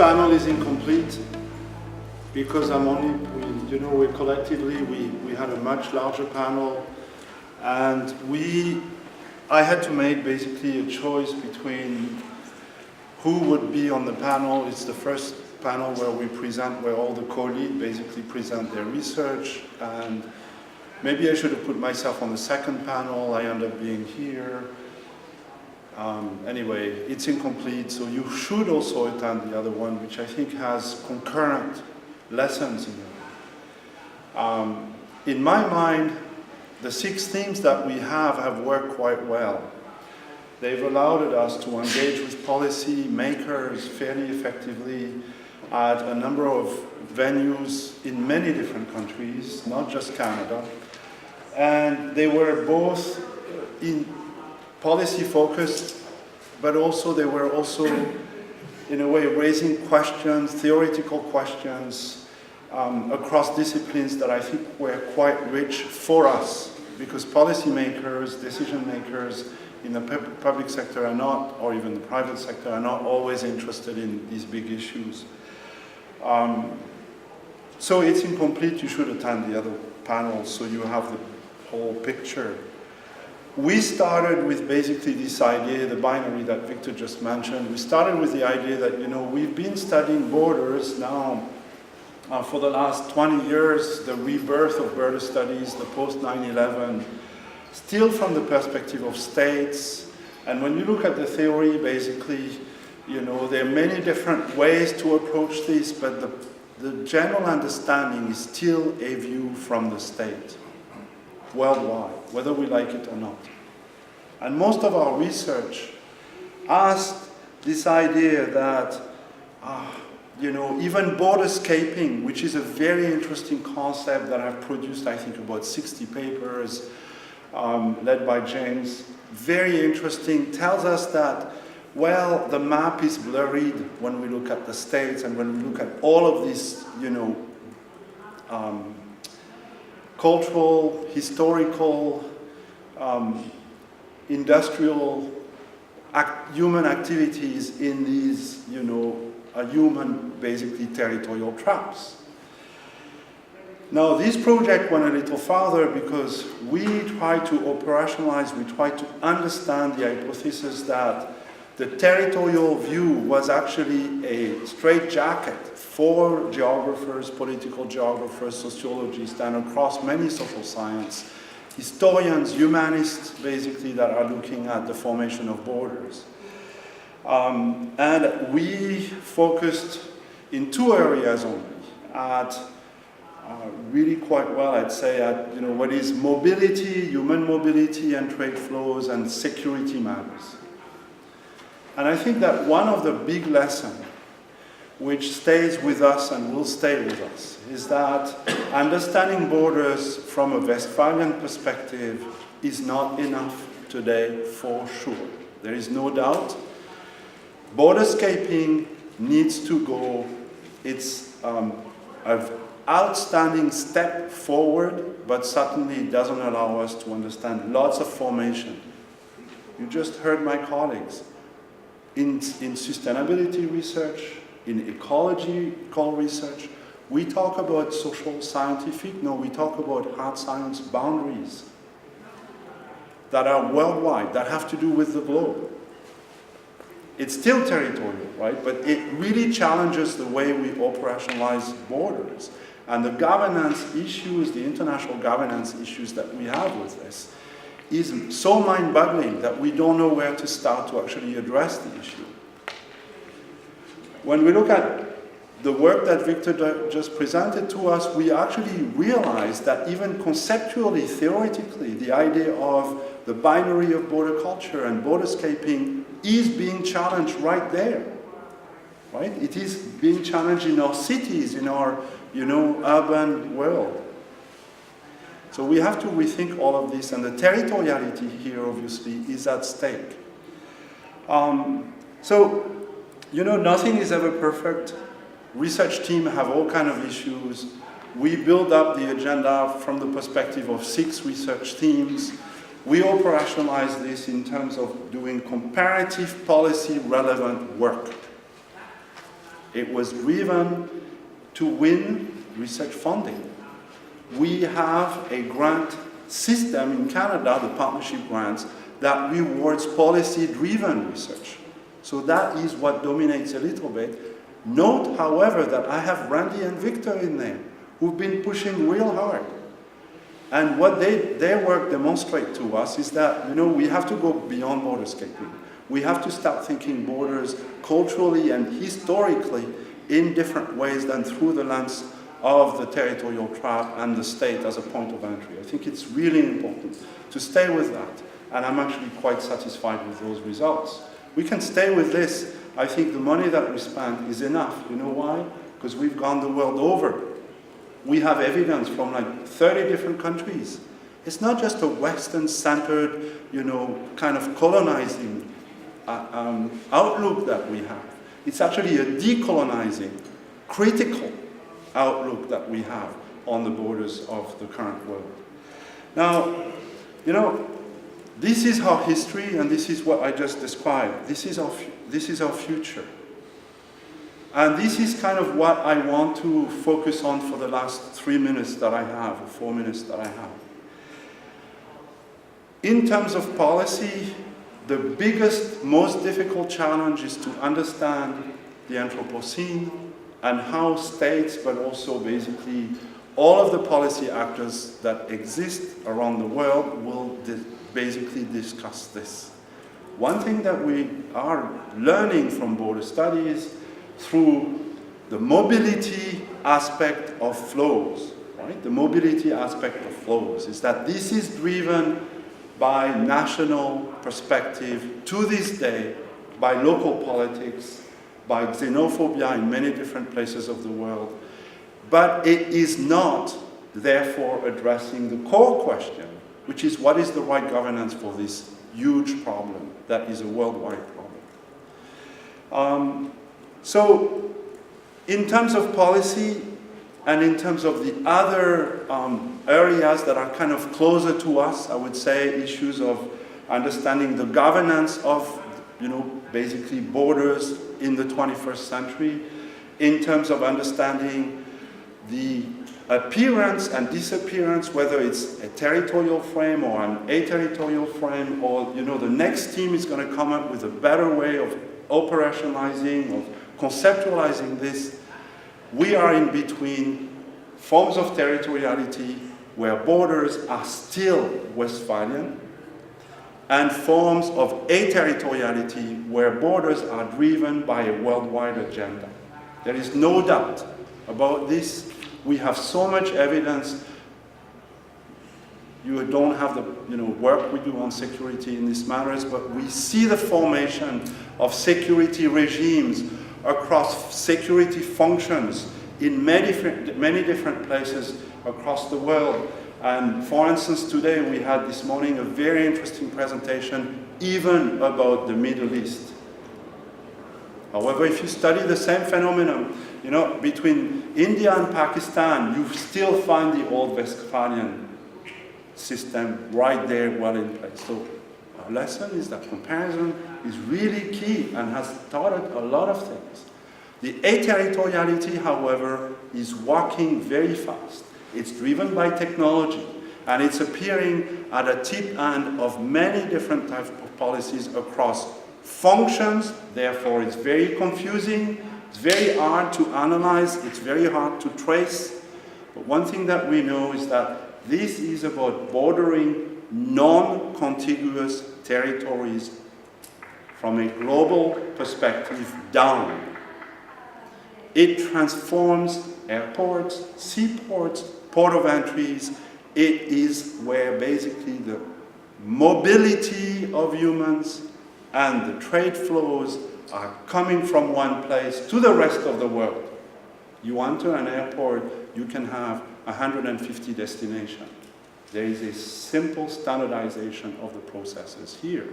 panel is incomplete because we collectively, we had a much larger panel, and I had to make basically a choice between who would be on the panel. It's the first panel where all the co-lead basically present their research, and maybe I should have put myself on the second panel. I end up being here. Anyway, it's incomplete, so you should also attend the other one, which I think has concurrent lessons in it. In my mind, the 6 themes that we have worked quite well. They've allowed us to engage with policy makers fairly effectively at a number of venues in many different countries, not just Canada. And they were both in policy focused, but also they were also, in a way, raising questions, theoretical questions, across disciplines that I think were quite rich for us, because policymakers, decision makers in the public sector are not, or even the private sector, are not always interested in these big issues. So it's incomplete. You should attend the other panels so you have the whole picture. We started with basically this idea, the binary that Victor just mentioned. We started with the idea that, we've been studying borders now for the last 20 years, the rebirth of border studies, the post 9/11, still from the perspective of states. And when you look at the theory, basically, there are many different ways to approach this, but the general understanding is still a view from the state, worldwide, whether we like it or not. And most of our research asked this idea that, even borderscaping, which is a very interesting concept that I've produced, I think, about 60 papers, led by James, very interesting, tells us that, well, the map is blurred when we look at the states and when we look at all of these, cultural, historical, industrial, human activities in these, human, basically, territorial traps. Now, this project went a little farther because we tried to operationalize, we tried to understand the hypothesis that the territorial view was actually a straitjacket for geographers, political geographers, sociologists, and across many social science, historians, humanists, basically, that are looking at the formation of borders. And we focused in 2 areas only, at really quite well, I'd say, at what is mobility, human mobility and trade flows, and security matters. And I think that one of the big lessons which stays with us and will stay with us is that understanding borders from a Westphalian perspective is not enough today, for sure. There is no doubt. Borderscaping needs to go. It's an outstanding step forward, but certainly it doesn't allow us to understand lots of formation. You just heard my colleagues. In sustainability research, in ecological research, we talk about social scientific, we talk about hard science boundaries that are worldwide, that have to do with the globe. It's still territorial, right? But it really challenges the way we operationalize borders. And the governance issues, the international governance issues that we have with this, is so mind-boggling that we don't know where to start to actually address the issue. When we look at the work that Victor just presented to us, we actually realize that even conceptually, theoretically, the idea of the binary of border culture and borderscaping is being challenged right there, right? It is being challenged in our cities, in our, urban world. So we have to rethink all of this, and the territoriality here, obviously, is at stake. Nothing is ever perfect. Research teams have all kinds of issues. We build up the agenda from the perspective of 6 research teams. We operationalize this in terms of doing comparative policy relevant work. It was driven to win research funding. We have a grant system in Canada, the partnership grants, that rewards policy-driven research. So that is what dominates a little bit. Note, however, that I have Randy and Victor in there, who've been pushing real hard. And what their work demonstrates to us is that, we have to go beyond borderscaping. We have to start thinking borders culturally and historically in different ways than through the lens of the territorial trap and the state as a point of entry. I think it's really important to stay with that. And I'm actually quite satisfied with those results. We can stay with this. I think the money that we spend is enough. You know why? Because we've gone the world over. We have evidence from like 30 different countries. It's not just a Western-centered, kind of colonizing outlook that we have. It's actually a decolonizing, critical outlook that we have on the borders of the current world. Now, this is our history, and this is what I just described. This is our future. And this is kind of what I want to focus on for the last 3 minutes that I have, or 4 minutes that I have. In terms of policy, the biggest, most difficult challenge is to understand the Anthropocene and how states, but also basically all of the policy actors that exist around the world will basically discuss this. One thing that we are learning from border studies through the mobility aspect of flows, right? The mobility aspect of flows is that this is driven by national perspective to this day, by local politics, by xenophobia in many different places of the world. But it is not, therefore, addressing the core question, which is what is the right governance for this huge problem that is a worldwide problem. So in terms of policy and in terms of the other areas that are kind of closer to us, I would say issues of understanding the governance of, basically borders in the 21st century, in terms of understanding the appearance and disappearance, whether it's a territorial frame or an aterritorial frame, or the next team is going to come up with a better way of operationalizing, of conceptualizing this. We are in between forms of territoriality where borders are still Westphalian and forms of aterritoriality where borders are driven by a worldwide agenda. There is no doubt about this. We have so much evidence. You don't have the work we do on security in these matters, but we see the formation of security regimes across security functions in many different places across the world. And for instance, today we had this morning a very interesting presentation even about the Middle East. However, if you study the same phenomenon, between India and Pakistan, you still find the old Westphalian system right there well in place. So our lesson is that comparison is really key and has taught us a lot of things. The aterritoriality, however, is walking very fast. It's driven by technology, and it's appearing at a tip end of many different types of policies across functions. Therefore, it's very confusing. It's very hard to analyze. It's very hard to trace. But one thing that we know is that this is about bordering non-contiguous territories from a global perspective down. It transforms airports, seaports, port of entries. It is where basically the mobility of humans and the trade flows are coming from one place to the rest of the world. You enter an airport, you can have 150 destinations. There is a simple standardization of the processes here.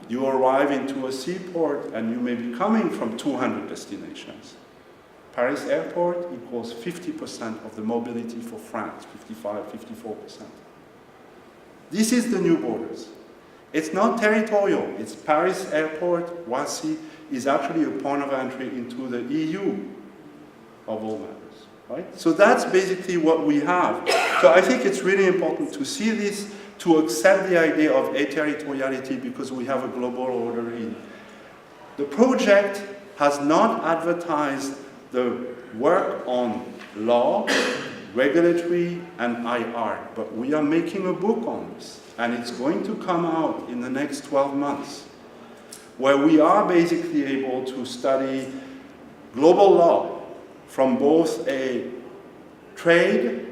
You arrive into a seaport and you may be coming from 200 destinations. Paris airport equals 50% of the mobility for France, 55, 54%. This is the new borders. It's not territorial. It's Paris Airport, Roissy, is actually a point of entry into the EU of all matters, right? So that's basically what we have. So I think it's really important to see this, to accept the idea of aterritoriality, because we have a global order in. The project has not advertised the work on law, regulatory, and IR, but we are making a book on this, and it's going to come out in the next 12 months, where we are basically able to study global law from both a trade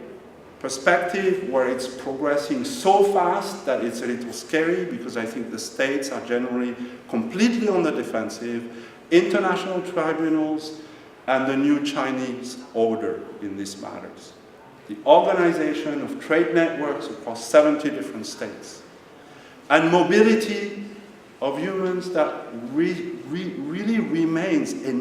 perspective, where it's progressing so fast that it's a little scary, because I think the states are generally completely on the defensive, international tribunals, and the new Chinese order in these matters. The organization of trade networks across 70 different states, and mobility of humans that really remains a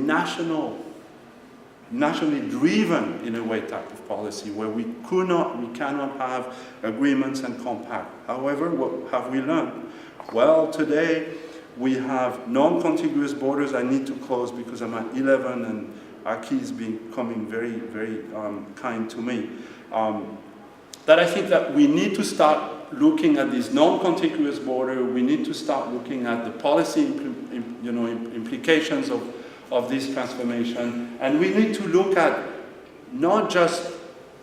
nationally driven, in a way, type of policy, where we cannot have agreements and compacts. However, what have we learned? Well, today we have non-contiguous borders. I need to close because I'm at 11 and Aki is becoming very, very kind to me. That I think that we need to start looking at these non-contiguous border. We need to start looking at the policy implications of this transformation. And we need to look at not just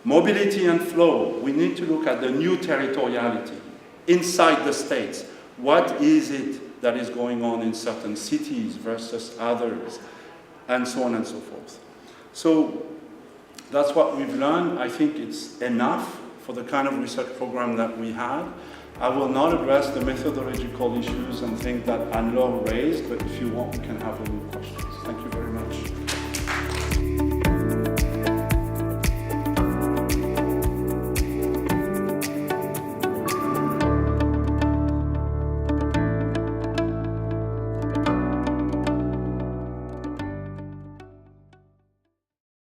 mobility and flow. We need to look at the new territoriality inside the states. What is it that is going on in certain cities versus others, and so on and so forth. So that's what we've learned. I think it's enough for the kind of research program that we had. I will not address the methodological issues and things that Anne-Laure raised, but if you want, we can have a little questions. Thank you very much.